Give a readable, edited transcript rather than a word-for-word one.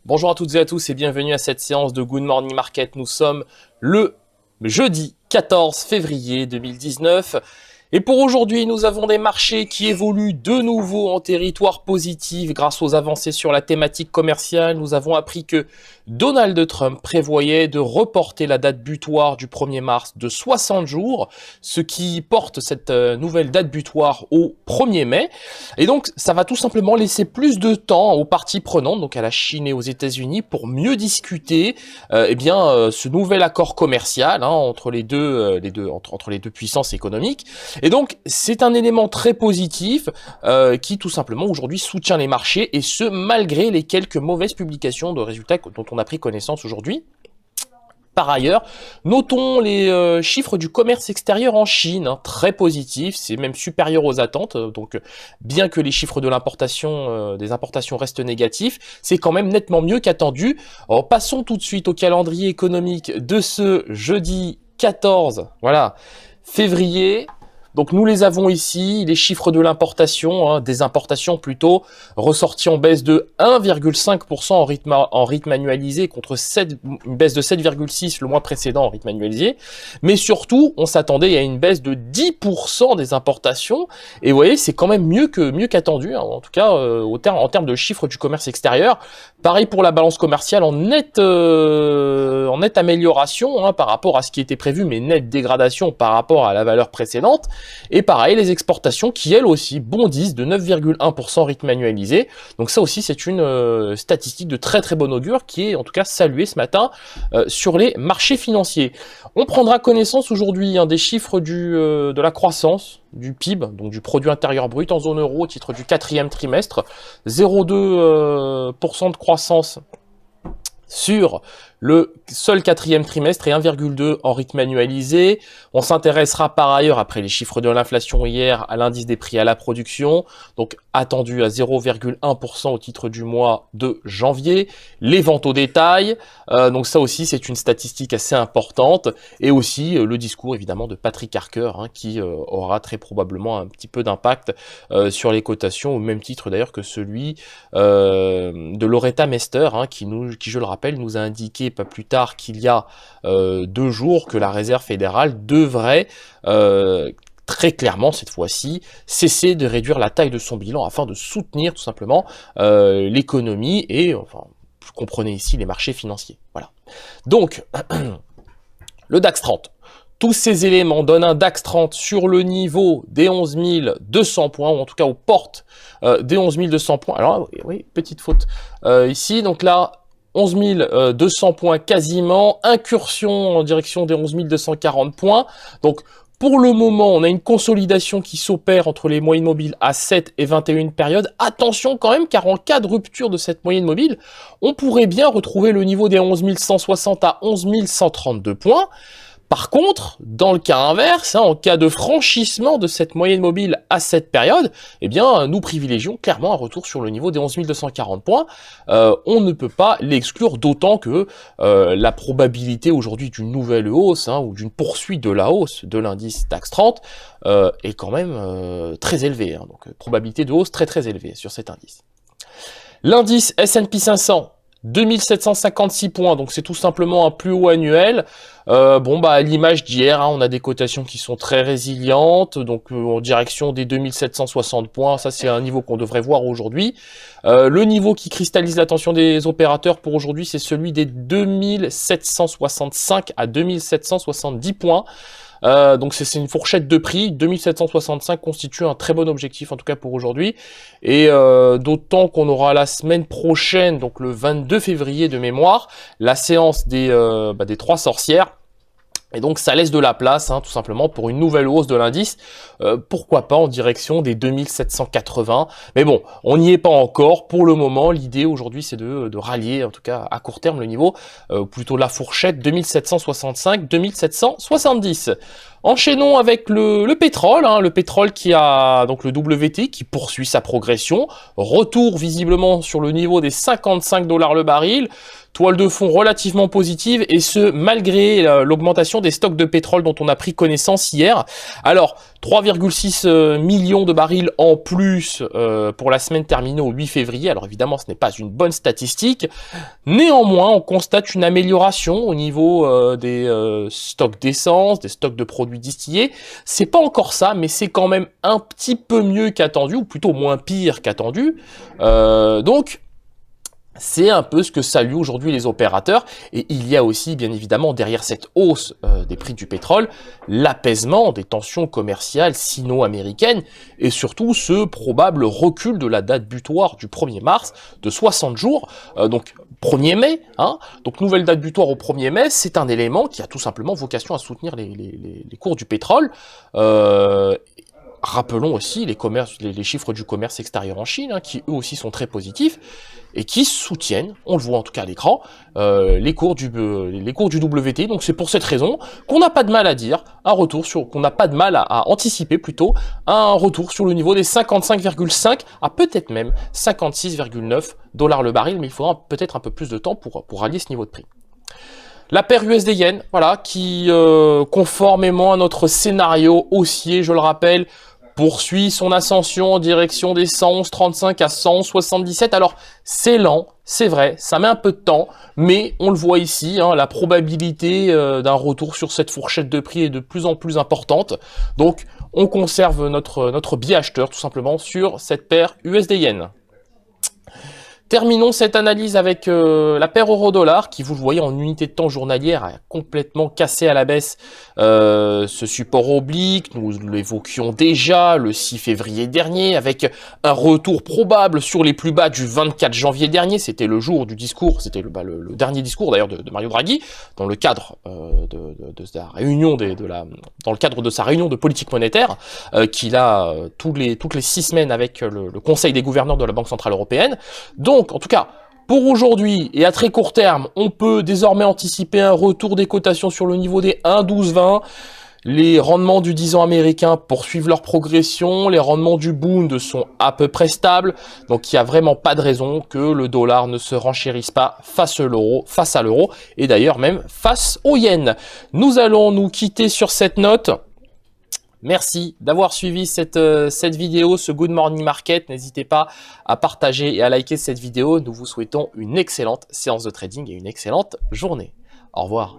Bonjour à toutes et à tous et bienvenue à cette séance de Good Morning Market. Nous sommes le jeudi 14 février 2019. Et pour aujourd'hui, nous avons des marchés qui évoluent de nouveau en territoire positif grâce aux avancées sur la thématique commerciale. Nous avons appris que Donald Trump prévoyait de reporter la date butoir du 1er mars de 60 jours, ce qui porte cette nouvelle date butoir au 1er mai. Et donc, ça va tout simplement laisser plus de temps aux parties prenantes, donc à la Chine et aux États-Unis, pour mieux discuter ce nouvel accord commercial entre les deux puissances économiques. Et donc, c'est un élément très positif qui, tout simplement, aujourd'hui soutient les marchés, et ce, malgré les quelques mauvaises publications de résultats dont on a pris connaissance aujourd'hui. Par ailleurs, notons les chiffres du commerce extérieur en Chine, très positifs, c'est même supérieur aux attentes. Donc, bien que les chiffres de l'importation, des importations restent négatifs, c'est quand même nettement mieux qu'attendu. Alors, passons tout de suite au calendrier économique de ce jeudi 14, février. Donc nous les avons ici, les chiffres de l'importation, des importations plutôt, ressortis en baisse de 1,5% en rythme annualisé contre une baisse de 7,6% le mois précédent en rythme annualisé. Mais surtout, on s'attendait à une baisse de 10% des importations. Et vous voyez, c'est quand même mieux qu'attendu, en tout cas en termes de chiffres du commerce extérieur. Pareil pour la balance commerciale en nette amélioration par rapport à ce qui était prévu, mais nette dégradation par rapport à la valeur précédente. Et pareil, les exportations qui, elles aussi, bondissent de 9,1% rythme annualisé. Donc ça aussi, c'est une statistique de très très bon augure qui est en tout cas saluée ce matin sur les marchés financiers. On prendra connaissance aujourd'hui des chiffres de la croissance, du PIB, donc du produit intérieur brut en zone euro au titre du 4e trimestre. 0,2% de croissance sur le seul 4e trimestre et 1,2 en rythme annualisé. On s'intéressera par ailleurs, après les chiffres de l'inflation hier, à l'indice des prix à la production, donc attendu à 0,1% au titre du mois de janvier. Les ventes au détail, donc ça aussi c'est une statistique assez importante, et aussi le discours évidemment de Patrick Harker qui aura très probablement un petit peu d'impact sur les cotations, au même titre d'ailleurs que celui de Loretta Mester qui je le rappelle nous a indiqué pas plus tard qu'il y a 2 jours que la Réserve fédérale devrait très clairement cette fois-ci cesser de réduire la taille de son bilan afin de soutenir tout simplement l'économie et vous comprenez ici les marchés financiers. Voilà. Donc le DAX 30. Tous ces éléments donnent un DAX 30 sur le niveau des 11 200 points, ou en tout cas aux portes des 11 200 points. Alors oui, petite faute ici, donc là 11 200 points quasiment, incursion en direction des 11 240 points. Donc pour le moment, on a une consolidation qui s'opère entre les moyennes mobiles à 7 et 21 périodes. Attention quand même, car en cas de rupture de cette moyenne mobile, on pourrait bien retrouver le niveau des 11 160 à 11 132 points. Par contre, dans le cas inverse, en cas de franchissement de cette moyenne mobile à cette période, nous privilégions clairement un retour sur le niveau des 11 240 points. On ne peut pas l'exclure, d'autant que la probabilité aujourd'hui d'une nouvelle hausse ou d'une poursuite de la hausse de l'indice DAX 30 est quand même très élevée. Donc probabilité de hausse très très élevée sur cet indice. L'indice S&P 500. 2756 points, donc c'est tout simplement un plus haut annuel. À l'image d'hier, on a des cotations qui sont très résilientes, donc en direction des 2760 points. Ça, c'est un niveau qu'on devrait voir aujourd'hui. Le niveau qui cristallise l'attention des opérateurs pour aujourd'hui, c'est celui des 2765 à 2770 points. Donc c'est une fourchette de prix. 2765 constitue un très bon objectif en tout cas pour aujourd'hui, et d'autant qu'on aura la semaine prochaine, donc le 22 février de mémoire, la séance des 3 sorcières. Et donc ça laisse de la place tout simplement pour une nouvelle hausse de l'indice, pourquoi pas en direction des 2780, mais bon, on n'y est pas encore. Pour le moment, l'idée aujourd'hui c'est de rallier, en tout cas à court terme, le niveau, plutôt la fourchette 2765-2770. Enchaînons avec le pétrole, hein, le pétrole qui a donc le WTI qui poursuit sa progression, retour visiblement sur le niveau des 55 $ le baril, toile de fond relativement positive et ce malgré l'augmentation des stocks de pétrole dont on a pris connaissance hier. Alors 3,6 millions de barils en plus pour la semaine terminée au 8 février, alors évidemment ce n'est pas une bonne statistique, néanmoins on constate une amélioration au niveau des stocks d'essence, des stocks de produits distillés. C'est pas encore ça, mais c'est quand même un petit peu mieux qu'attendu, ou plutôt moins pire qu'attendu. Donc, c'est un peu ce que saluent aujourd'hui les opérateurs. Et il y a aussi, bien évidemment, derrière cette hausse des prix du pétrole, l'apaisement des tensions commerciales sino-américaines et surtout ce probable recul de la date butoir du 1er mars de 60 jours. Donc, 1er mai, hein, donc nouvelle date butoir au 1er mai, c'est un élément qui a tout simplement vocation à soutenir les cours du pétrole. Rappelons aussi les chiffres du commerce extérieur en Chine, hein, qui eux aussi sont très positifs et qui soutiennent, on le voit en tout cas à l'écran, les cours du WTI. Donc c'est pour cette raison qu'on n'a pas de mal à dire qu'on n'a pas de mal à anticiper plutôt un retour sur le niveau des 55,5 à peut-être même 56,9 $ le baril, mais il faudra peut-être un peu plus de temps pour rallier ce niveau de prix. La paire USD-Yen, voilà, qui, conformément à notre scénario haussier, je le rappelle, poursuit son ascension en direction des 111,35 à 111,77. Alors, c'est lent, c'est vrai, ça met un peu de temps, mais on le voit ici, hein, la probabilité d'un retour sur cette fourchette de prix est de plus en plus importante. Donc, on conserve notre biais acheteur, tout simplement, sur cette paire USD-Yen. Terminons cette analyse avec la paire euro-dollar qui, vous le voyez, en unité de temps journalière a complètement cassé à la baisse ce support oblique. Nous l'évoquions déjà le 6 février dernier avec un retour probable sur les plus bas du 24 janvier dernier. C'était le jour du discours, c'était le dernier discours d'ailleurs de Mario Draghi dans le cadre de sa réunion dans le cadre de sa réunion de politique monétaire qu'il a toutes les 6 semaines avec le Conseil des gouverneurs de la Banque centrale européenne. Donc, en tout cas, pour aujourd'hui et à très court terme, on peut désormais anticiper un retour des cotations sur le niveau des 1,1220. Les rendements du 10 ans américain poursuivent leur progression, les rendements du Bund sont à peu près stables, donc il n'y a vraiment pas de raison que le dollar ne se renchérisse pas face à l'euro, et d'ailleurs même face au yen. Nous allons nous quitter sur cette note. Merci d'avoir suivi cette vidéo, ce Good Morning Market. N'hésitez pas à partager et à liker cette vidéo. Nous vous souhaitons une excellente séance de trading et une excellente journée. Au revoir.